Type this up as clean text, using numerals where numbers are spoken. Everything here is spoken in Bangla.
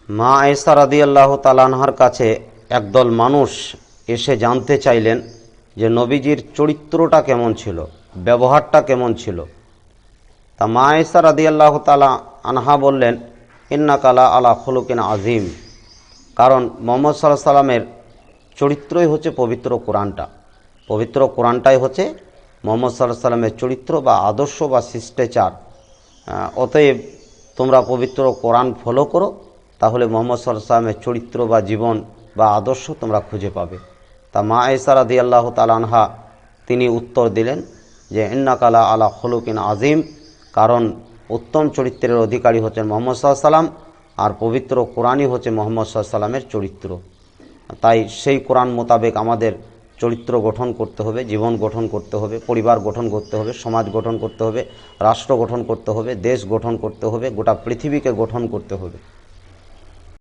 মা আয়েশা রাদিয়াল্লাহু তাআলা আনহার কাছে একদল মানুষ এসে জানতে চাইলেন যে নবীজির চরিত্রটা কেমন ছিল, ব্যবহারটা কেমন ছিল। তা মা আয়েশা রাদিয়াল্লাহু তাআলা আনহা বললেন, ইন্নাকা লা আলা খুলুকিন আজিম। কারণ মুহাম্মদ সাল্লাল্লাহু আলাইহি সাল্লামের চরিত্রই হচ্ছে পবিত্র কোরআনটা। পবিত্র কোরআনটাই হচ্ছে মুহাম্মদ সাল্লাল্লাহু আলাইহি সাল্লামের চরিত্র বা আদর্শ বা শিষ্টাচার। অতএব তোমরা পবিত্র কোরআন ফলো করো, তাহলে মুহাম্মদ সাল্লাল্লাহু আলাইহি সাল্লামের চরিত্র বা জীবন বা আদর্শ তোমরা খুঁজে পাবে। তা মা আয়েশা রাদিয়াল্লাহু তাআলা আনহা তিনি উত্তর দিলেন যে ইন্নাকা লা আলা খুলুকিন আজিম। কারণ উত্তম চরিত্রের অধিকারী হচ্ছেন মুহাম্মদ সাল্লাল্লাহু আলাইহি সাল্লাম, আর পবিত্র কোরআনই হচ্ছে মুহাম্মদ সাল্লাল্লাহু আলাইহি সাল্লামের চরিত্র। তাই সেই কোরআন মোতাবেক আমাদের চরিত্র গঠন করতে হবে, জীবন গঠন করতে হবে, পরিবার গঠন করতে হবে, সমাজ গঠন করতে হবে, রাষ্ট্র গঠন করতে হবে, দেশ গঠন করতে হবে, গোটা পৃথিবীকে গঠন করতে হবে।